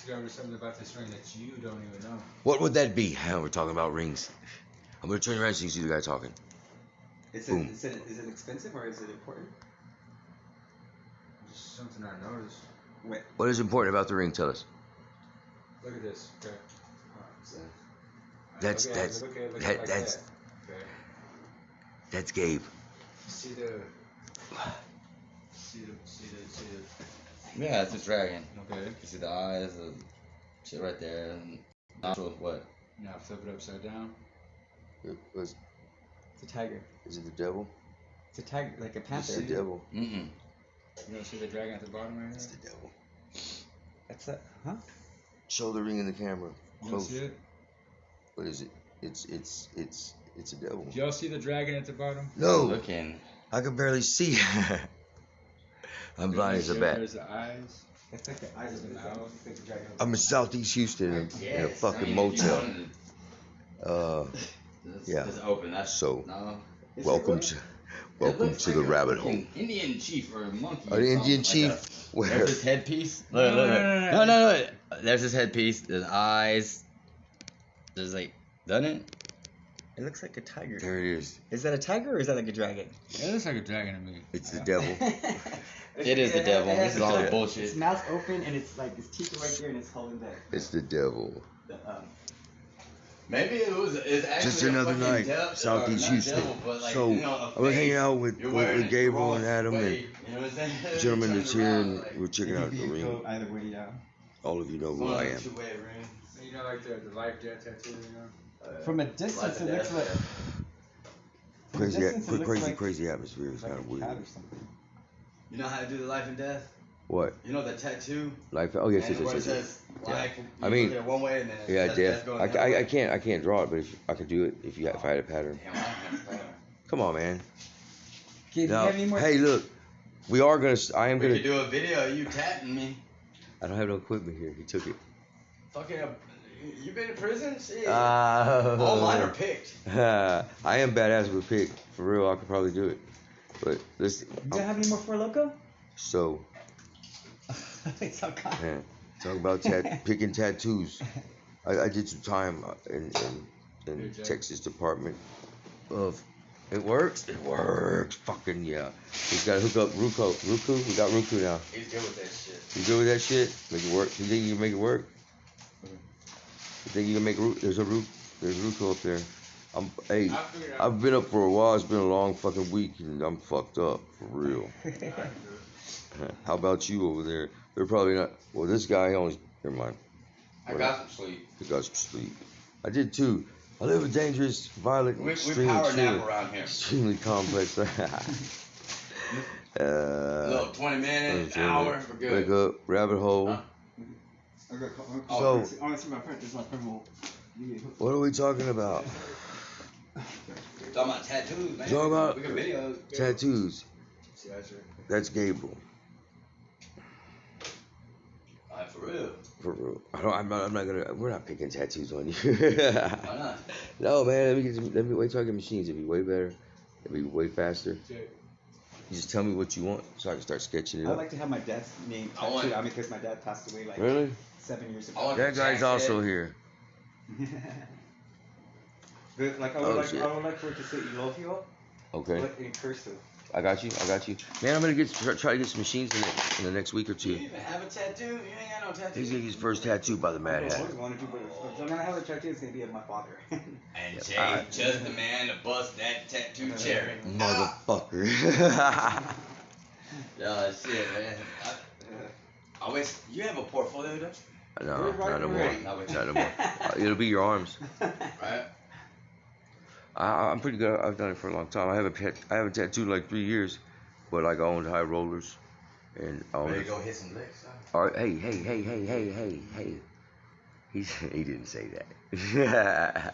discovered something about this ring that you don't even know. What would that be? We're talking about rings. I'm gonna turn around so you see the guy talking. Is Boom. it expensive or is it important? Just something I noticed. Wait. What is important about the ring? Tell us. Look at this. Okay. That's look that's at it like that, that's that. Okay. that's Gabe. See the. Yeah, it's a dragon. Okay. You see the eyes, the shit right there, and nostrils. What? Now flip it upside down. It's a tiger. Is it the devil? It's a tiger, like a It's panther. the devil. Mm-mm. You don't see the dragon at the bottom right It's here? the devil. That's a huh? Show the ring in the camera. You don't Close. see it? What is it? It's a devil. Do y'all see the dragon at the bottom? No, Looking. I can barely see. I'm blind as a bat. There's the eyes. It's like the eyes of the mouth. It's like the dragon. I'm in Southeast Houston in a fucking motel. Yeah. It's open. That's So, no. welcome to the rabbit hole. Indian chief or a monkey. An Indian chief? Where? There's his headpiece. No, no. No. There's his headpiece. There's eyes. There's like, doesn't it? It looks like a tiger. There it is. Is that a tiger or is that like a dragon? It looks like a dragon to me. It's the devil. It is the devil. This is all the Its bullshit. mouth's open and it's like its teeth are right here and it's holding It's the devil. Maybe it's actually Just another night, Southeast Houston. So, I was hanging out with Gabriel and Adam and the gentleman that's here, and we're checking out the ring. Either way, yeah. All of you know who I am. You know, like the life death tattoo, you know? From a distance, it looks like Crazy atmosphere. It's kind of weird. You know how to do the life and death? What? You know the tattoo? Life? Oh yes, And where it yes. says life, I mean, look at it one way and then it Yeah, says death. going the other way. I can't draw it, but if I could do it if I had a pattern. Damn, I don't have a pattern. Come on, man. Okay, do you Now, have any more? hey, look, we are gonna. I am We gonna. could do a video of you tatting me. I don't have no equipment here. He took it. Fucking, you been in prison? Shit. All All mine are picked. I am badass with a pick. For real, I could probably do it. But listen. Do you have any more for Loco? So, It's all gone. man, talk about picking tattoos. I did some time in Texas Department of. It works. Fucking yeah. He's got to hook up Roku. We got Roku now. He's good with that shit. You good with that shit? Make it work. You think you can make it work? You think you can make there's Roku up there. I've been up for a while. It's been a long fucking week and I'm fucked up for real. How about you over there? They're probably not. Well, this guy never mind. I got some sleep. He got some sleep. I did too. I live a dangerous, violent, We extremely, power nap around here. extremely complex. Little 20 minutes, hour, we're good. Wake up, rabbit hole. Huh? So, I want to see my print. This is my print roll. what are we talking about? Talking about tattoos, man. Talking about we got videos. tattoos. See, that's right. That's Gabriel. For real. For real. I'm not gonna. We're not picking tattoos on you. Why not? No, man. Let me wait till I get machines. It'd be way better. It'd be way faster. You just tell me what you want so I can start sketching it I'd up. like to have my dad's name I want- tattooed on me because my dad passed away like Really? 7 years I ago. want- That guy's also here. But, like I would like for it to say Elogio, Okay. but in cursive. I got you. Man, I'm gonna try to get some machines in the next week or Do you two. even have a tattoo? You ain't got no tattoo. He's gonna get his first tattoo by the Mad I Hat. always wanted to, but if I'm gonna have a tattoo, it's gonna be of my father. And Jay, just the man to bust that tattoo cherry. Motherfucker. Yeah, shit, man. I wish you have a portfolio, don't you? No, not no more. Right. Not no more. It'll be your arms. Right? I'm pretty good. I've done it for a long time. I haven't tattooed like 3 years, but like I owned high rollers, and I owned. Ready to go hit some licks, huh? All right, hey. He didn't say that.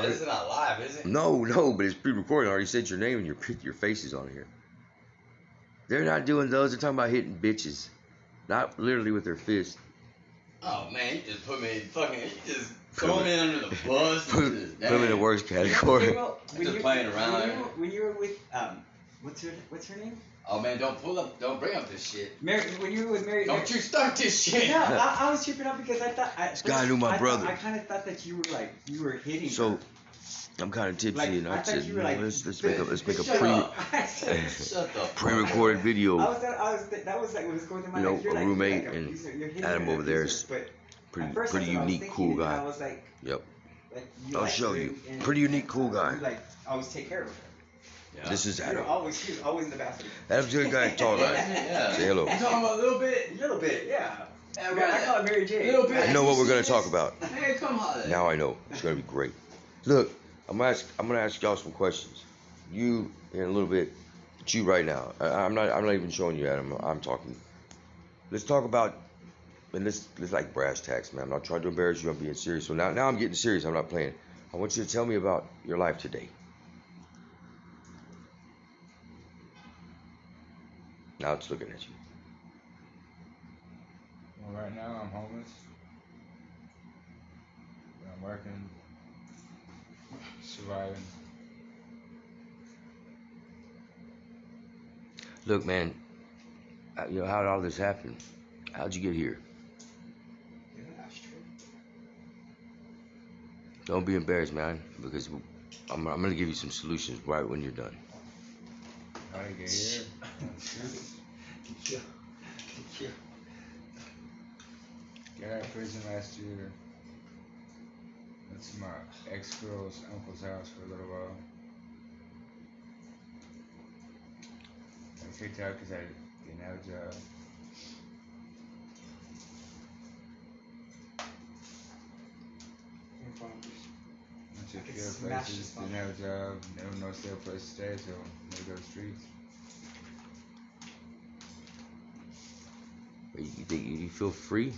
This is not live, is it? No, but it's pre-recorded. I already said your name and your face is on here. They're not doing those. They're talking about hitting bitches, not literally with their fist. Oh man, you just put me fucking. You just throw me under the bus. Put them in the worst category. Well, Just playing around. When you were with What's her name? Oh man, don't bring up this shit. Mary, when you were with Mary. Don't you start this shit. No, I was tripping out because I thought. This guy knew my brother. I kind of thought that you were hitting. So, her. I'm kind of tipsy, Like, and I said, you were like, let's make a Shut the pre-recorded video. That was like what was going through my You know, head. You're a like, roommate, you're like and you're hitting Adam her over there abuser, is but at first pretty I was unique, thinking cool it, guy. I was like, Yep. you I'll like show her you. and- Pretty unique, cool guy. you like always take care of her. Yeah. This is He Adam. was always in the bathroom. Adam's a good guy, tall guy. Yeah. Say hello. You talking about a little bit? A little bit, yeah. Yeah, I call it Mary Jane. Little bit. I know what we're gonna talk about. Hey, come on. Now I know. It's gonna be great. Look, I'm gonna ask y'all some questions. You in a little bit, but you right now. I'm not even showing you, Adam. I'm talking. Let's talk about, and let's like brass tacks, man. I'm not trying to embarrass you. I'm being serious. So now I'm getting serious. I'm not playing. I want you to tell me about your life today. Now it's looking at you. Well, right now I'm homeless. But I'm working, surviving. Look, man. You know how did all this happen? How'd you get here? Yeah, that's true. Don't be embarrassed, man, because I'm gonna give you some solutions right when you're done. How to get here? Yeah. Got out of prison last year. Went to my ex-girl's uncle's house for a little while. I kicked out because I didn't have a job. Went to a few other places, didn't have a job, never no stable place to stay, so had to go to the streets. You think you feel free?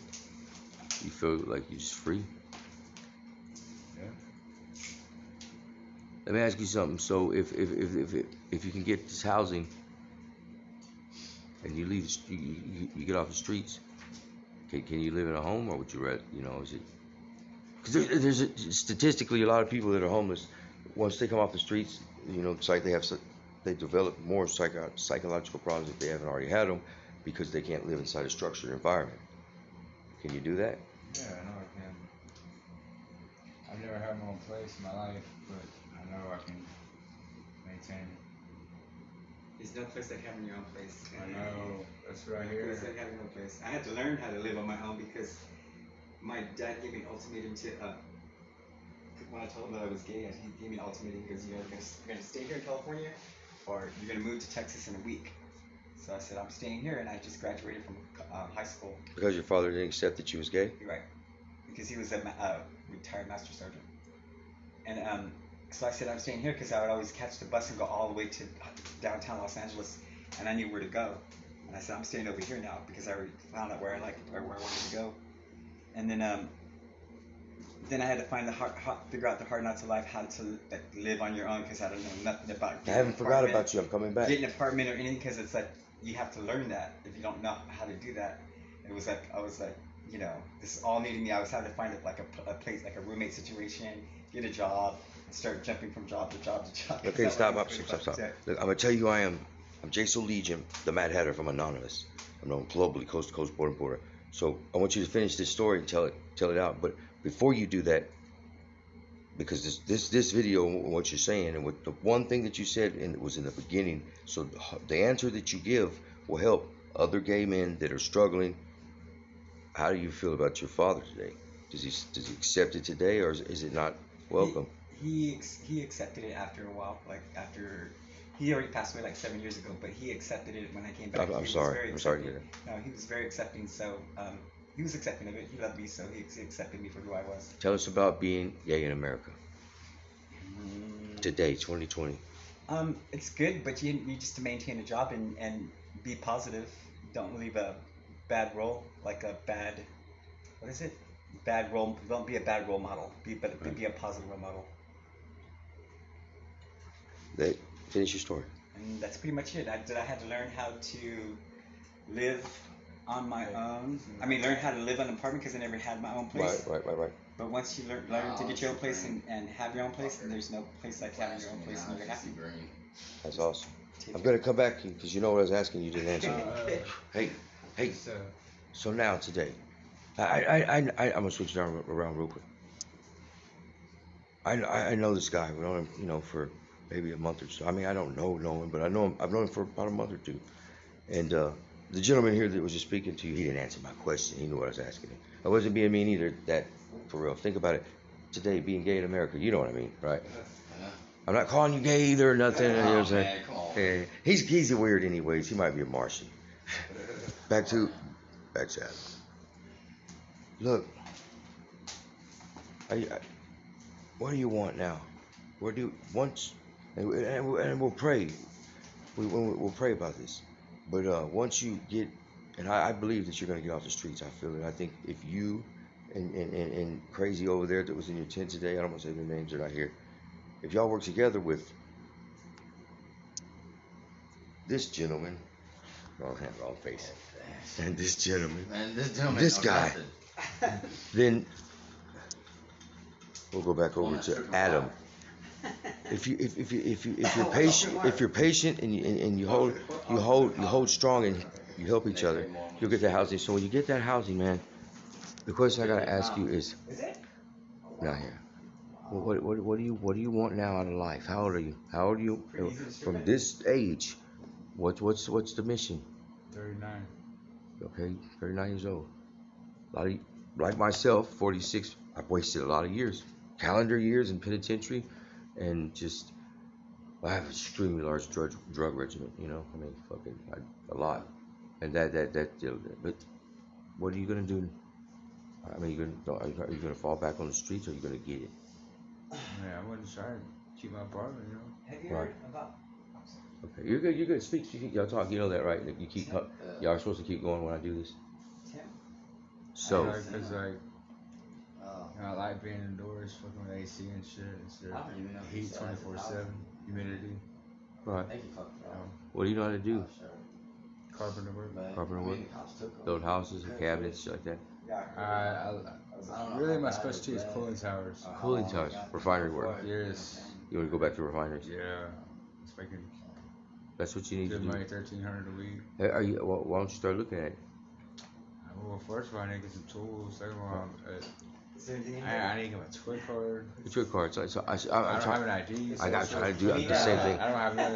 You feel like you're just free? Yeah. Let me ask you something. So if you can get this housing and you leave, you get off the streets, can you live in a home, or would you rather, is it? Because there's statistically a lot of people that are homeless. Once they come off the streets, it's like they develop more psychological problems if they haven't already had them, because they can't live inside a structured environment. Can you do that? Yeah, I know I can. I've never had my own place in my life, but I know I can maintain it. There's no place like having your own place. I know, that's what I No hear. place like having your own place. I had to learn how to live on my own because my dad gave me an ultimatum to, when I told him that I was gay, he gave me an ultimatum because you're gonna stay here in California, or you're gonna move to Texas in a week. So I said, I'm staying here, and I just graduated from high school. Because your father didn't accept that you was gay? You're right. Because he was a retired master sergeant. And so I said, I'm staying here because I would always catch the bus and go all the way to downtown Los Angeles, and I knew where to go. And I said, I'm staying over here now because I already found out where I wanted to go. And then I had to find figure out the hard knocks of life, how to live on your own, because I don't know nothing about. I haven't forgot about you. I'm coming back. Getting an apartment or anything, because it's like you have to learn that. If you don't know how to do that, it was like I was like, this all needed me. I was having to find a place, like a roommate situation, get a job, and start jumping from job to job to job. Okay, stop. Look, I'm gonna tell you who I am. I'm Jason Legion, the Mad Hatter from Anonymous. I'm known globally, coast to coast, border to border. So I want you to finish this story and tell it out. But before you do that, because this video and what you're saying, and what the one thing that you said was in the beginning, so the answer that you give will help other gay men that are struggling. How do you feel about your father today? Does he accept it today, or is it not welcome? He accepted it after a while, like after he already passed away like 7 years ago, but he accepted it when I came back. I'm sorry to hear that. No, he was very accepting. So he was accepting of it. He loved me, so he accepted me for who I was. Tell us about being gay in America today, 2020. It's good, but you need just to maintain a job and be positive. Don't leave a bad role, like a bad, what is it? Bad role. Don't be a bad role model. Be a positive role model. Finish your story. And that's pretty much it. I had to learn how to live on my own. I mean, learn how to live in an apartment because I never had my own place. Right. But once you learn to get your own place and have your own place, then there's no place like having your own place and you're happy. That's awesome. I'm gonna come back to you because you know what I was asking. You didn't answer. Hey, So, So now today, I'm gonna switch it around real quick. I know this guy. We known him, for maybe a month or so. I mean, I don't know him, but I know him. I've known him for about a month or two. And the gentleman here that was just speaking to you, he didn't answer my question. He knew what I was asking him. I wasn't being mean either. That for real. Think about it. Today, being gay in America, you know what I mean, right? I'm not calling you gay either or nothing. You know what I'm saying? Man, come on. Yeah, he's a weird anyways. He might be a Martian. Back to Adam. Look, what do you want now? What do you once? And we'll pray. We'll pray about this. But once you get, and I believe that you're gonna get off the streets. I feel it. I think if you and crazy over there that was in your tent today, I don't want to say their names, they're not here. If y'all work together with this gentleman, wrong face, and this gentleman, this guy, then we'll go back over to Adam. If you're patient and you hold strong and you help each other, you'll get that housing. So when you get that housing, man, the question I gotta ask you is, not here. What do you want now out of life? How old are you? From this age? What's the mission? 39. Okay, 39 years old. Like myself, 46. I've wasted a lot of years, calendar years in penitentiary, and just I have an extremely large drug regimen. I mean, a lot. And that. But what are you gonna do? I mean, are you gonna fall back on the streets, or are you gonna get it? Yeah, I wouldn't try to keep my apartment, Have you heard about? Okay, you're good. You're good. Speak. Y'all talk. You know that, right? You keep. Y'all are supposed to keep going when I do this. Tim? So. Because I like being indoors, fucking with AC and shit. Instead of heat 24/7, humidity. Right. What do you know how to do? Carpenter work. Build houses and cabinets, shit like that. Really, my specialty is cooling towers. Cooling towers, refinery work. Yes. You want to go back to refineries? Yeah. It's making That's what you need to good do. money, $1,300 a week. Hey, why don't you start looking at it? Well, first of all, I need to get some tools. Second of all, Is there anything in I need to get my Twit card. The trick card. So I don't have an ID. I got trying to do the same thing. I don't have none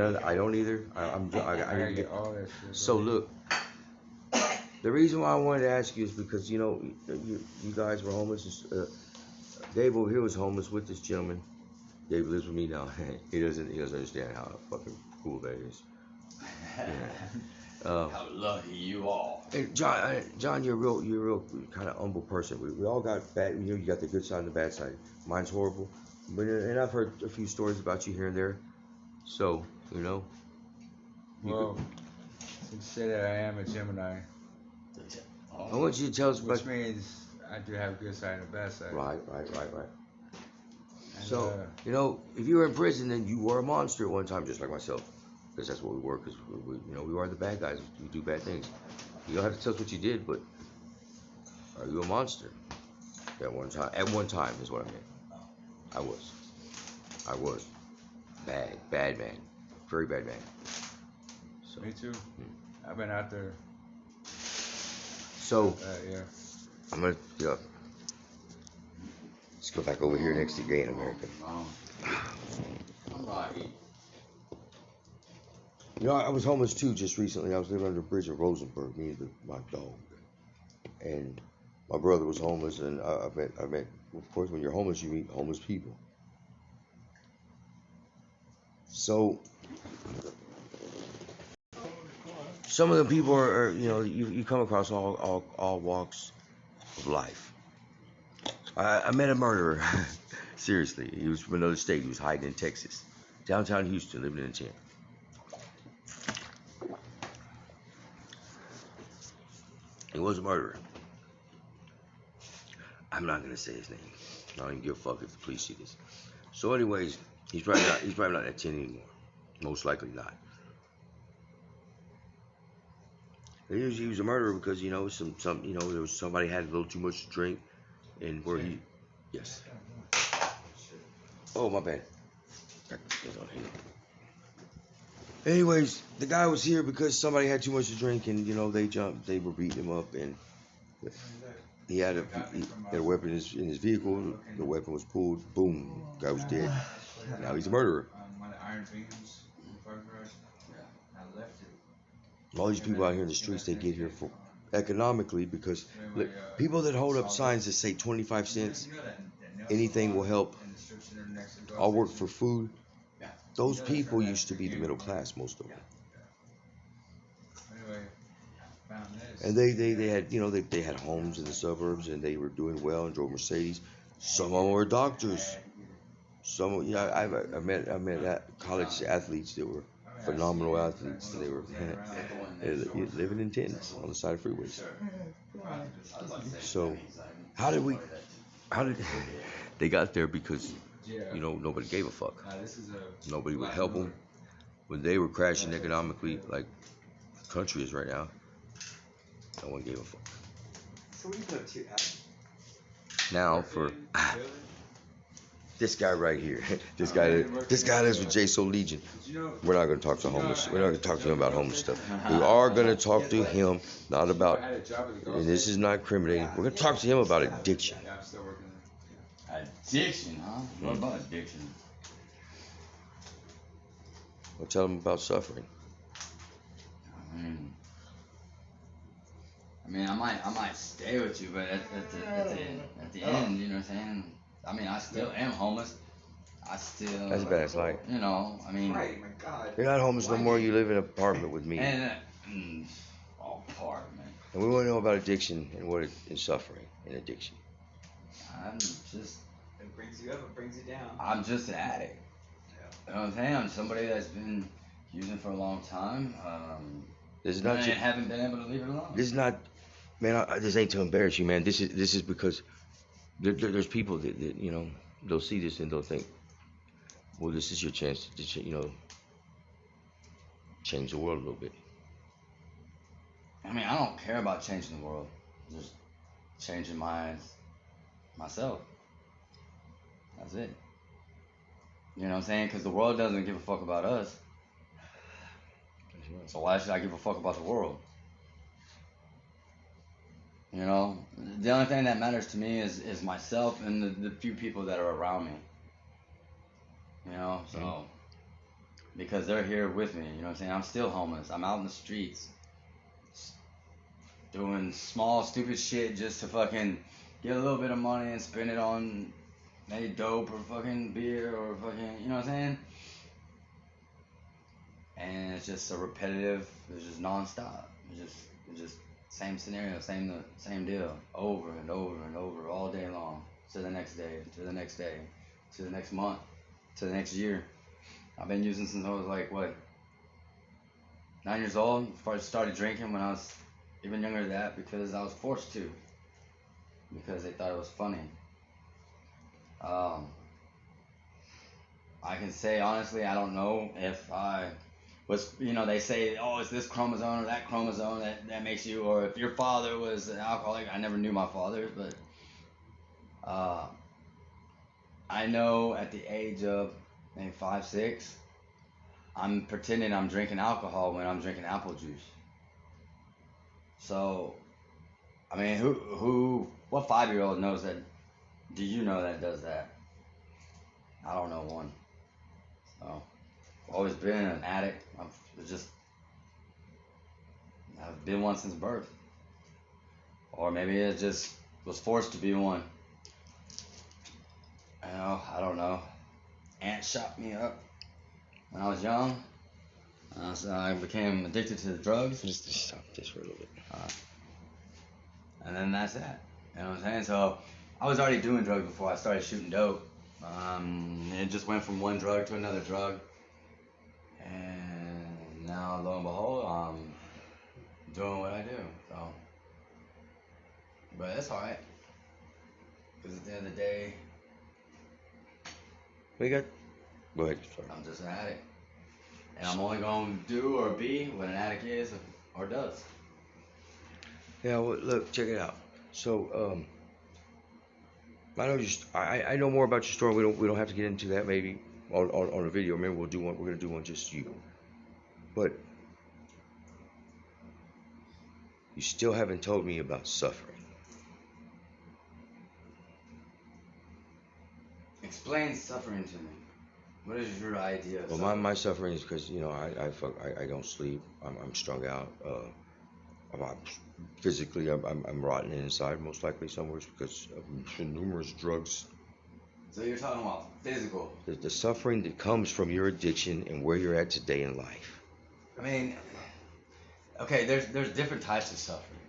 of that. I don't either. I I need gotta to get all that shit. So look, the reason why I wanted to ask you is because you guys were homeless. Dave over here was homeless with this gentleman. Dave lives with me now. he doesn't understand how fucking cool that is. Yeah. How lucky you are. Hey, John, you're a real kind of humble person. We all got bad. You got the good side and the bad side. Mine's horrible, and I've heard a few stories about you here and there. So Well, to say that I am a Gemini, I want you to tell us which about. means I do have a good side and a bad side. Right. And, So if you were in prison, then you were a monster at one time, just like myself, because that's what we were. Because we are the bad guys. We do bad things. You don't have to tell us what you did, but are you a monster? At one time. At one time is what I meant. I was bad man, very bad man. So. Me too. I've been out there. So Yeah. I'm gonna let's go back over here next to Gay in America. I'm right. I was homeless too just recently. I was living under a bridge in Rosenberg, me and my dog. And my brother was homeless, and I met, of course, when you're homeless, you meet homeless people. So, some of the people are you come across all walks of life. I met a murderer. Seriously, he was from another state. He was hiding in Texas, downtown Houston, living in a tent. He was a murderer. I'm not gonna say his name. I don't even give a fuck if the police see this. So, anyways, he's probably not in that tent anymore. Most likely not. He was a murderer because there was somebody had a little too much to drink, and where he, yes. Oh, my bad. Anyways, the guy was here because somebody had too much to drink, and they were beating him up, and he had a weapon in his vehicle. The weapon was pulled. Boom, guy was dead. Now he's a murderer. One of the iron beams in the parking garage. Yeah. I left it. All these people out here in the streets, they get here for economically because look, people that hold up signs that say 25 cents, anything will help. I'll work for food. Those people used to be the middle class, most of them. And they had they had homes in the suburbs, and they were doing well and drove Mercedes. Some of them were doctors. Some I met college athletes that were phenomenal athletes. They were living in tents on the side of freeways. So how did they got there? Because nobody gave a fuck. Nobody would help them when they were crashing economically, like the country is right now. No one gave a fuck. So what do you put up to, Adam? Now for this guy right here, this guy lives with J Soul Legion. We're not gonna talk to homeless. We're not gonna talk to him about homeless stuff. We are gonna talk to him not about, and this is not incriminating. We're gonna talk to him about addiction. Addiction, huh? What about addiction? We'll tell him about suffering. I mean, I might stay with you, but at the end, you know what I'm saying? I mean, I still am homeless. That's bad. It's like, I mean, Right, my God. You're not homeless no more. You live in an apartment with me. And all part, man. And we want to know about addiction and what is suffering in addiction. I'm just. It brings you up, it brings you down. I'm just an addict. You know what I'm saying? I'm somebody that's been using for a long time. This is not. Haven't been able to leave it alone. This is not, man. This ain't to embarrass you, man. This is because there's people that they'll see this and they'll think, well, this is your chance to change the world a little bit. I mean, I don't care about changing the world. Just changing myself. That's it. You know what I'm saying? Because the world doesn't give a fuck about us. So why should I give a fuck about the world? The only thing that matters to me is myself and the few people that are around me. So because they're here with me, you know what I'm saying? I'm still homeless. I'm out in the streets doing small stupid shit just to fucking get a little bit of money and spend it on maybe dope or fucking beer or fucking, you know what I'm saying? And it's just a repetitive, it's just non-stop. It's just same scenario, same deal, over and over and over all day long, to the next day, to the next day, to the next month, to the next year. I've been using since I was 9 years old. I started drinking when I was even younger than that because I was forced to, because they thought it was funny. I can say honestly, I don't know if I was, they say, oh, it's this chromosome or that chromosome that makes you, or if your father was an alcoholic. I never knew my father, but I know at the age of maybe 5, 6, I'm pretending I'm drinking alcohol when I'm drinking apple juice. So, I mean, what 5-year-old knows that? Do you know that does that? I don't know one. So, I've always been an addict. I've been one since birth. Or maybe it just was forced to be one. I don't know. Aunt shot me up when I was young. So I became addicted to the drugs. Just stop this for a little bit. And then that's that. You know what I'm saying? So I was already doing drugs before I started shooting dope. It just went from one drug to another drug. And now, lo and behold, I'm doing what I do. So, but it's alright. Because at the end of the day, Go ahead. Sorry. I'm just an addict. And I'm only going to do or be what an addict is or does. Yeah, well, look, check it out. So, I know more about your story. We don't have to get into that maybe on a video. Maybe we'll do one. We're gonna do one just you. But you still haven't told me about suffering. Explain suffering to me. What is your idea of Well, suffering? my suffering is because, you know, I don't sleep. I'm strung out. Physically, I'm rotten inside, most likely somewhere because of numerous drugs. So you're talking about physical. The suffering that comes from your addiction and where you're at today in life. I mean, okay, there's different types of suffering.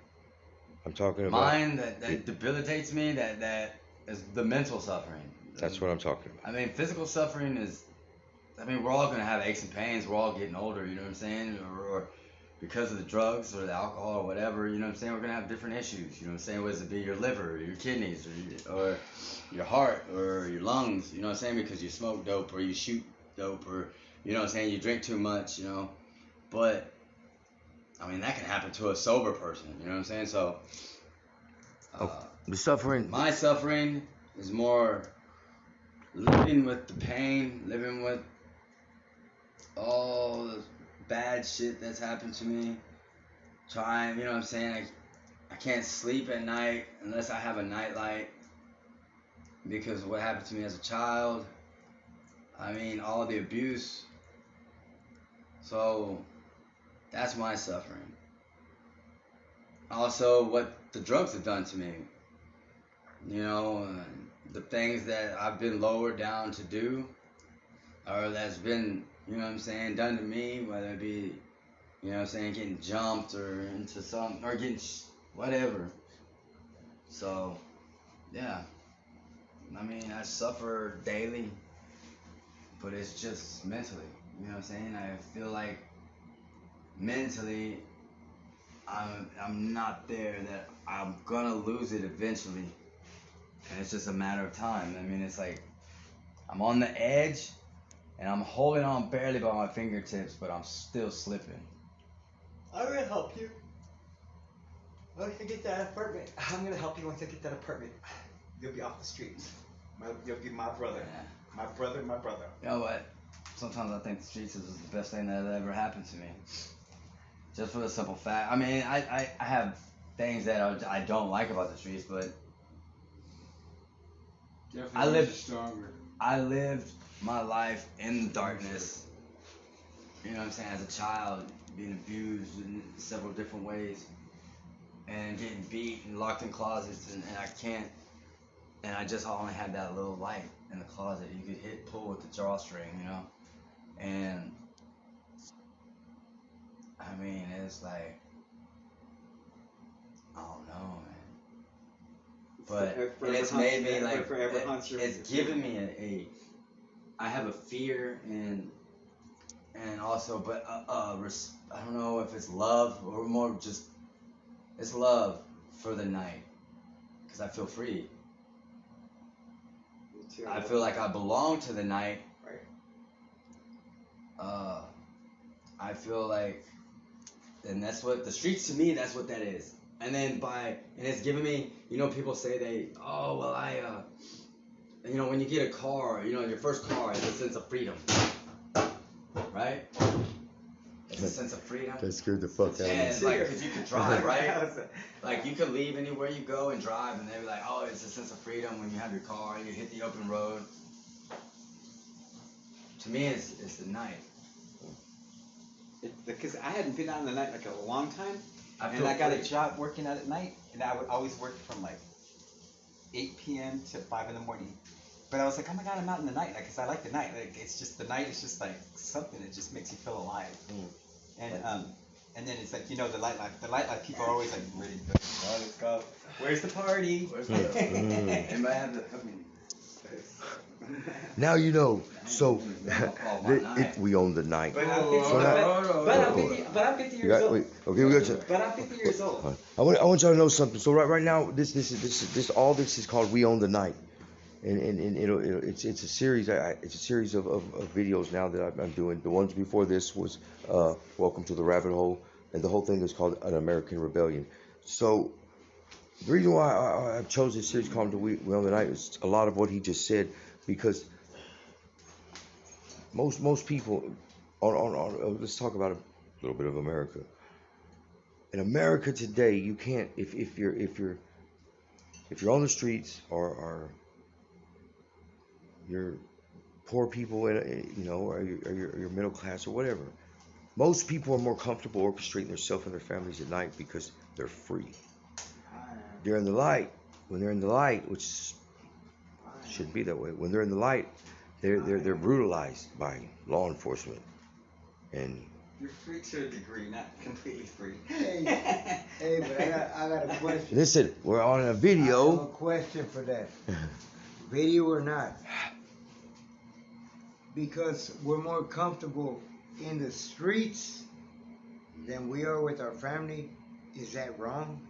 I'm talking about mine that debilitates me. That is the mental suffering. That's what I'm talking about. I mean, physical suffering is. I mean, we're all gonna have aches and pains. We're all getting older. You know what I'm saying? Or because of the drugs or the alcohol or whatever. You know what I'm saying? We're gonna have different issues. You know what I'm saying? Whether it be your liver, or your kidneys, or your heart, or your lungs. You know what I'm saying? Because you smoke dope or you shoot dope or you know what I'm saying? You drink too much. You know, but I mean that can happen to a sober person. You know what I'm saying? So. The suffering. My suffering is more living with the pain, living with all the bad shit that's happened to me. Trying, you know what I'm saying? I can't sleep at night unless I have a nightlight because of what happened to me as a child. I mean, all the abuse. So, that's my suffering. Also, what the drugs have done to me. You know, the things that I've been lowered down to do, or that's been, you know what I'm saying, done to me, whether it be, you know what I'm saying, getting jumped or into something, or getting whatever. So, yeah. I mean, I suffer daily, but it's just mentally, you know what I'm saying? I feel like mentally, I'm not there, that I'm gonna lose it eventually. And it's just a matter of time. I mean, it's like I'm on the edge and I'm holding on barely by my fingertips, but I'm still slipping. I'm gonna help you. Once I get that apartment, I'm gonna help you once I get that apartment. You'll be off the streets. You'll be my brother. Yeah. My brother. You know what? Sometimes I think the streets is the best thing that ever happened to me. Just for the simple fact. I mean, I have things that I don't like about the streets, but I lived my life in the darkness. You know what I'm saying? As a child, being abused in several different ways, and getting beat and locked in closets, and I can't. And I just only had that little light in the closet. You could pull with the drawstring, you know. And I mean, it's like I don't know, man. But it's made me like it's given me I have a fear and also, but I don't know if it's love or more just it's love for the night because I feel free. I feel like I belong to the night. Right. I feel like, and that's what the streets to me. That's what that is. And then it's given me, you know, people say you know, when you get a car, you know, your first car is a sense of freedom, right? It's a sense of freedom. That scared the fuck out of me. And like, cause you could drive, right? Like you could leave anywhere you go and drive, and they'd be like, oh, it's a sense of freedom when you have your car, you hit the open road. To me, it's the night. Because I hadn't been out in the night like a long time. And I got a job working out at night, and I would always work from like 8 p.m. to 5 in the morning. But I was like, oh my god, I'm out in the night, because I like the night. Like it's just the night is just like something that just makes you feel alive. And then it's like, you know, the nightlife people are always like ready to go. Oh, let's go. Where's the party? Anybody have the? I mean, now you know. So we own the night. But I'm 50 years old. Wait, okay, we got you. But I'm 50 years old. I want y'all to know something. So right now, this all this is called We Own the Night, and it's a series. It's a series of videos now that I'm doing. The ones before this was Welcome to the Rabbit Hole, and the whole thing is called An American Rebellion. So the reason why I chose this series called We Own the Night is a lot of what he just said, because most people on let's talk about A little bit of America. In America today, you can't if you're on the streets or you're poor people or you're middle class or whatever. Most people are more comfortable orchestrating themselves and their families at night because they're free. They're in the light. When they're in the light, which shouldn't be that way. When they're in the light, they're brutalized by law enforcement. And you're free to a degree, not completely free. Hey, but I got a question. Listen, we're on a video. I have a question for that. Video or not. Because we're more comfortable in the streets than we are with our family. Is that wrong?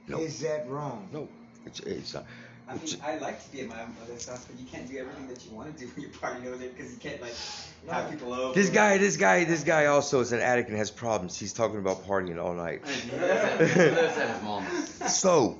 No. Is that wrong? No, it's not. I mean, I like to be at my mother's house, but you can't do everything that you want to do when you're partying over there because you can't have people over. This guy also is an addict and has problems. He's talking about partying all night. So,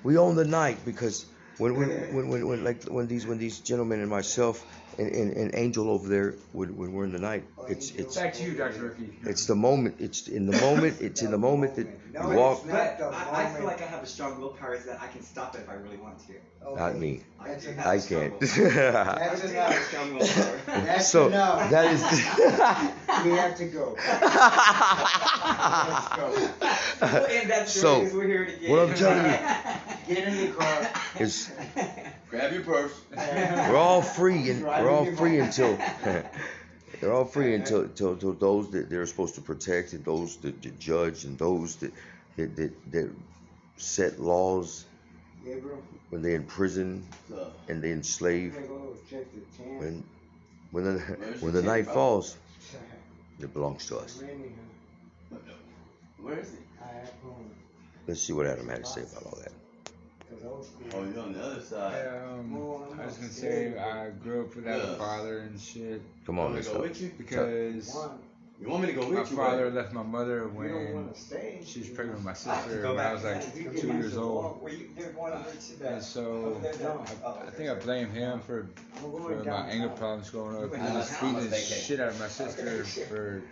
we own the night because when these gentlemen and myself and Angel over there when we're in the night, it's back to you, Dr. Ricky. It's the moment. It's in the moment that you walk. I feel like I have a strong willpower that I can stop it if I really want to. Okay. Not me. I can't. That's enough. Strong willpower. That's So enough. that is. We have to go. Let's go. So what I'm telling you Get in the car. is Grab your purse. we're all free until they're all free until those that they're supposed to protect and those that judge and those that set laws Gabriel, when they imprison and they enslave. go check the tan. When the night falls, it belongs to us. Where is he? Let's see what Adam had to say about all that. Oh, you're on the other side. I was gonna say I grew up without a father and shit Come on, Want me let's to go go. with you? because You want me to go with my you? father right? left my mother when she was pregnant with my sister when I was like 2 years old. And so I think I blame him for my anger problems growing up. He was beating the shit out of my sister for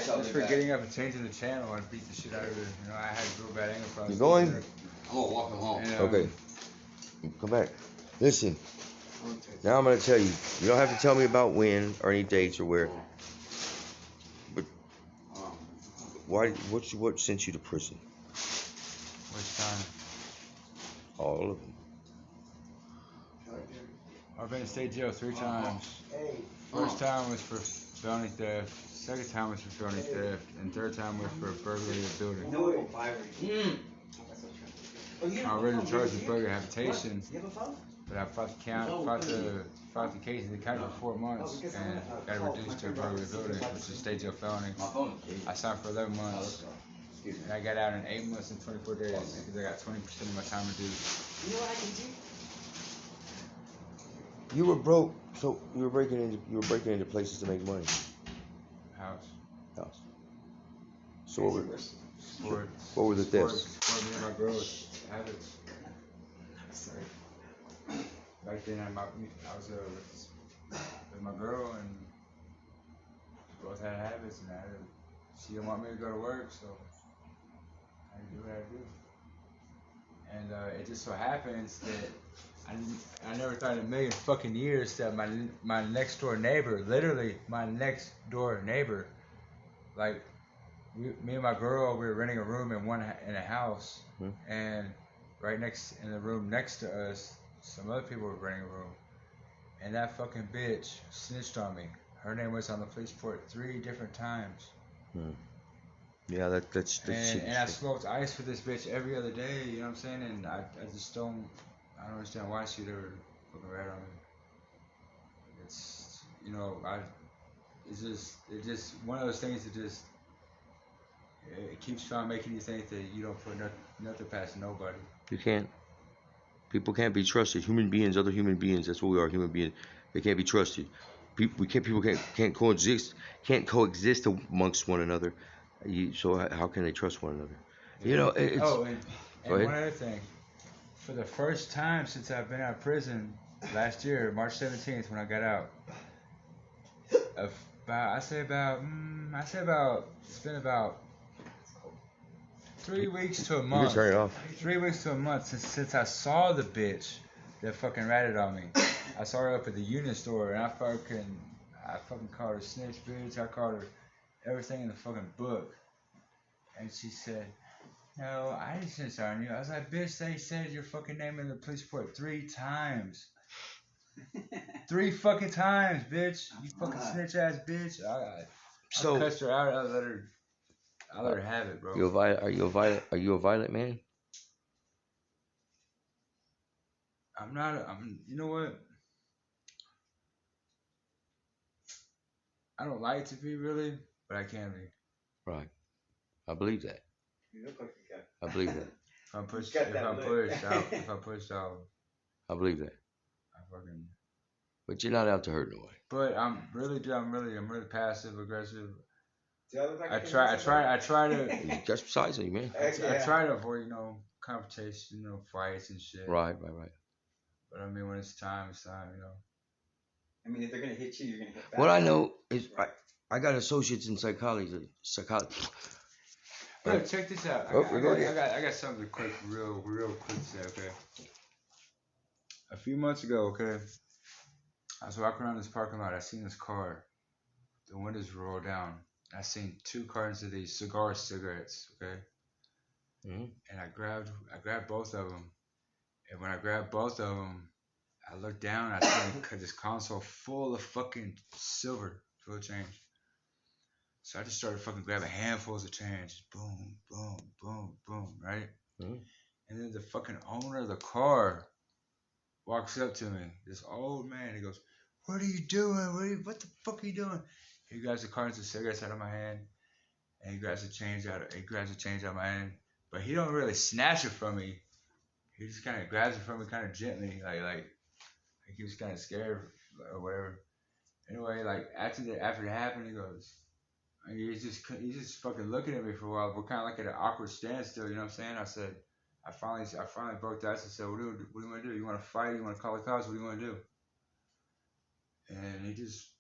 just for getting up and changing the channel and beat the shit out of her. You know, I had real bad anger problems. You going? I'm gonna walk him home. And, Okay. Come back. Listen. Now I'm gonna tell you. You don't have to tell me about when or any dates or where. But why? What sent you to prison? Which time? All of them. I've been to state jail 3 times. First time was for felony theft. Second time was for felony theft. And third time was for burglary of a building. I already charged with burglary habitation, but I fought the case in the county for 4 months and got it reduced to a burglary building, which is a state jail felony. I signed for 11 months, and I got out in 8 months and 24 days because I got 20% of my time reduced. You know what I can do? You were broke, so you were breaking into places to make money. House. So Sport. what were the thefts? Sport me and my girls' habits. Sorry. Back then, I was with my girl, and we both had habits, and she didn't want me to go to work, so I had to do what I had to do. And it just so happens that I never thought in a million fucking years that my next door neighbor, literally my next door neighbor, like me and my girl, we were renting a room in a house, and right next in the room next to us, some other people were renting a room, and that fucking bitch snitched on me. Her name was on the police report 3 different times. Yeah, that's And I smoked ice for this bitch every other day, you know what I'm saying? And I don't understand why she'd ever fucking rat on me. It's, you know, it's just one of those things that just, it keeps trying making you think that you don't put nothing past nobody. You can't. People can't be trusted. Human beings, other human beings, that's what we are, human beings. They can't be trusted. People can't coexist. Can't coexist amongst one another. So how can they trust one another? You know. It's, and one other thing. For the first time since I've been out of prison last year, March 17th, when I got out, I say about, it's been about 3 weeks to a You can month. turn it off. 3 weeks to a month since I saw the bitch that fucking ratted on me. I saw her up at the unit store, and I fucking called her snitch, bitch. I called her everything in the fucking book. And she said, no, I didn't snitch on you. I was like, bitch, they said your fucking name in the police report 3 times. 3 fucking times, bitch. You fucking snitch ass bitch. I cussed her out. I let her have it, bro. Are you a violent man? I'm not. You know what? I don't like to be really, but I can be. Right. I believe that. You look like you got. I believe that. If I'm pushed Got that out, I believe that. I fucking. But you're not out to hurt nobody. But I'm really passive aggressive. Do I look like I try to. Just besides you, man. I try to avoid, confrontation, fights and shit. Right. But I mean, when it's time, I mean, if they're gonna hit you, you're gonna hit back. What I know is I got associates in psychology. Bro, check this out. I got something quick, real quick to say, okay? A few months ago, okay, I was walking around this parking lot. I seen this car. The windows rolled down. I seen 2 cartons of these cigarettes, okay? Mm-hmm. And I grabbed both of them. And when I grabbed both of them, I looked down. I seen this console full of fucking silver, full of change. So I just started fucking grabbing handfuls of change. Boom, boom, boom, boom, right? Mm-hmm. And then the fucking owner of the car walks up to me. This old man. He goes, what are you doing? What the fuck are you doing? He grabs the cartons of cigarettes out of my hand. And he grabs the change out of my hand. But he don't really snatch it from me. He just kind of grabs it from me kind of gently. Like he was kind of scared or whatever. Anyway, like after it happened, he goes, he's just fucking looking at me for a while. We're kind of like at an awkward standstill, you know what I'm saying? I said, I finally broke the ice and said, what do you want to do? You want to fight? You want to call the cops? What do you want to do? And he just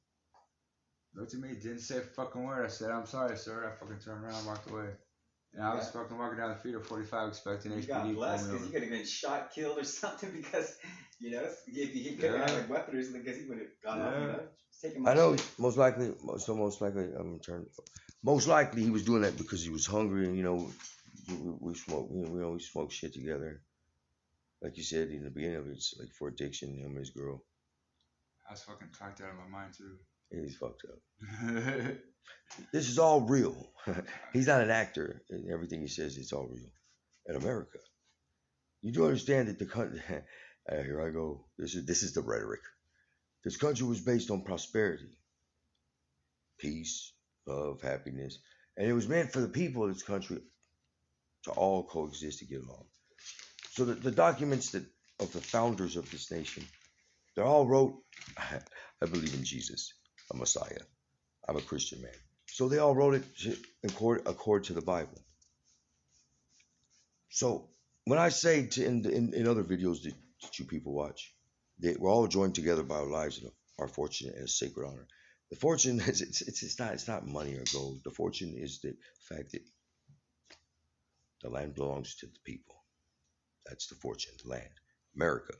looked at me, didn't say a fucking word. I said, I'm sorry, sir. I fucking turned around and walked away. And I was fucking walking down the street at 45 expecting HPD. You got blessed because you could have been shot, killed, or something because, if he could have had a weapon or something because he would have gone off, I know, most likely, most likely he was doing that because he was hungry and, we smoke shit together. Like you said in the beginning of it, it's like for addiction, him and his girl. I was fucking talked out of my mind too. Yeah, he's fucked up. This is all real. He's not an actor, and everything he says, it's all real. In America, you do understand that the country. Here I go. This is the rhetoric. This country was based on prosperity, peace, love, happiness, and it was meant for the people of this country to all coexist to get along. So the documents of the founders of this nation, they all wrote, I believe in Jesus, a Messiah. I'm a Christian man. So they all wrote it accord to the Bible. So when I say in other videos that you people watch, that we're all joined together by our lives and our fortune and a sacred honor. The fortune is it's not money or gold. The fortune is the fact that the land belongs to the people. That's the fortune, the land, America.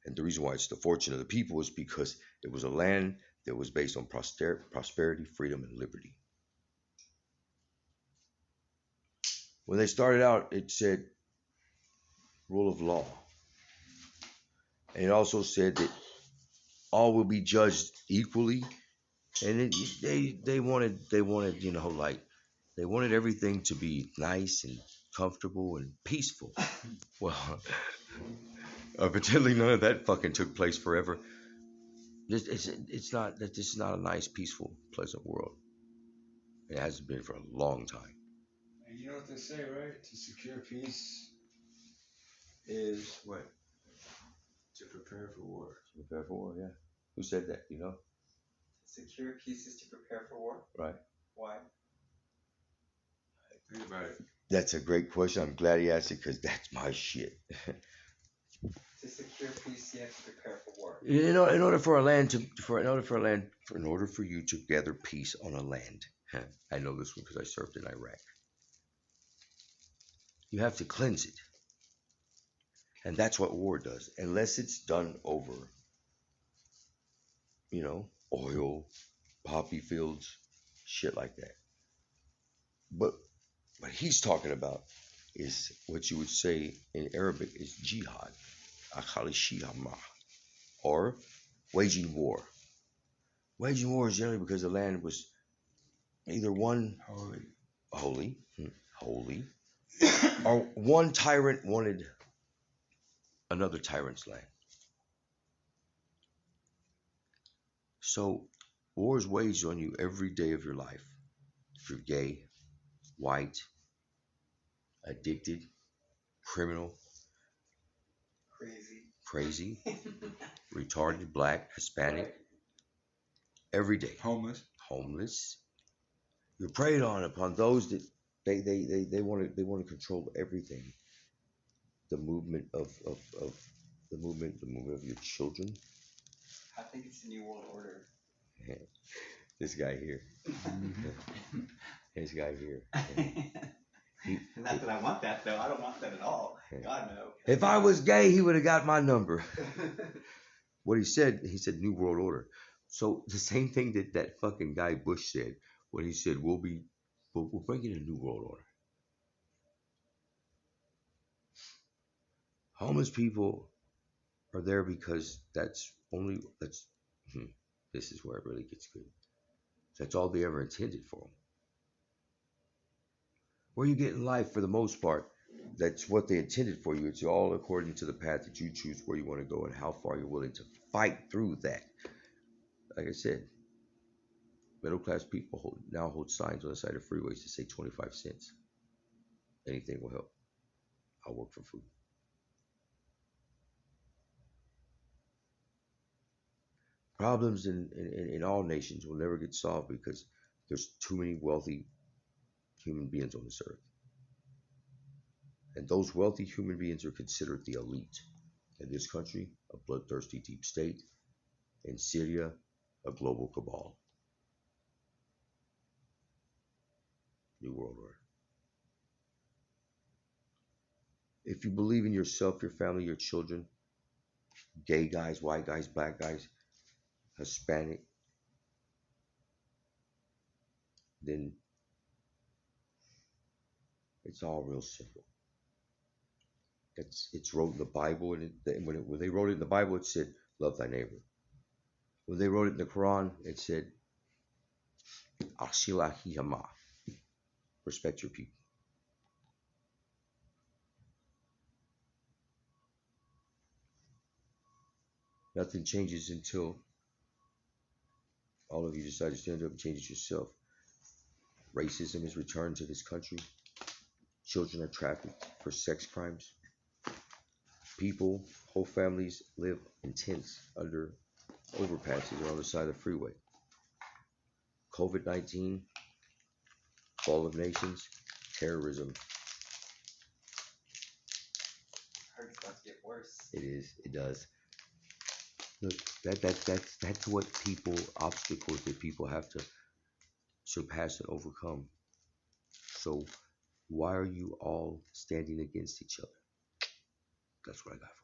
And the reason why it's the fortune of the people is because it was a land that was based on prosperity, freedom, and liberty. When they started out, it said rule of law. And it also said that all will be judged equally. And they wanted, they wanted everything to be nice and comfortable and peaceful. Well, pretending none of that fucking took place forever. This is not a nice, peaceful, pleasant world. It hasn't been for a long time. And you know what they say, right? To secure peace is what? To prepare for war. To prepare for war, yeah. Who said that? You know? Secure peace is to prepare for war? Right. Why? Think about it. That's a great question. I'm glad he asked it because that's my shit. To secure peace, you have to prepare for war. In order for you to gather peace on a land, I know this one because I served in Iraq. You have to cleanse it, and that's what war does. Unless it's done over, oil, poppy fields, shit like that. But what he's talking about is what you would say in Arabic is jihad, akhali shihama, or waging war. Waging war is generally because the land was either one holy, or one tyrant wanted another tyrant's land. So war is waged on you every day of your life. If you're gay, white, addicted, criminal, crazy, retarded, black, Hispanic, every day. Homeless. You're preyed on upon those that they want to control everything. The movement of the movement of your children. I think it's the New World Order. This guy here. This guy here. Not that I want that though. I don't want that at all. God no. If I was gay, he would have got my number. What he said New World Order. So the same thing that fucking guy Bush said when he said we'll bring in a New World Order. Homeless people are there because this is where it really gets good. That's all they ever intended for them. Where you get in life, for the most part, that's what they intended for you. It's all according to the path that you choose where you want to go and how far you're willing to fight through that. Like I said, middle class people now hold signs on the side of freeways to say 25 cents. Anything will help. I'll work for food. Problems in all nations will never get solved because there's too many wealthy human beings on this earth. And those wealthy human beings are considered the elite. In this country, a bloodthirsty deep state. In Syria, a global cabal. New World Order. If you believe in yourself, your family, your children, gay guys, white guys, black guys, Hispanic, then it's all real simple. It's wrote in the Bible, and when they wrote it in the Bible, it said, love thy neighbor. When they wrote it in the Quran, it said, Ashilahiyama, respect your people. Nothing changes until all of you decide to stand up and change it yourself. Racism is returned to this country. Children are trafficked for sex crimes. People, whole families live in tents under overpasses or on the side of the freeway. COVID-19, fall of nations, terrorism. I heard it's about to get worse. It is. It does. Look, that's what obstacles that people have to surpass and overcome. So why are you all standing against each other? That's what I got for you.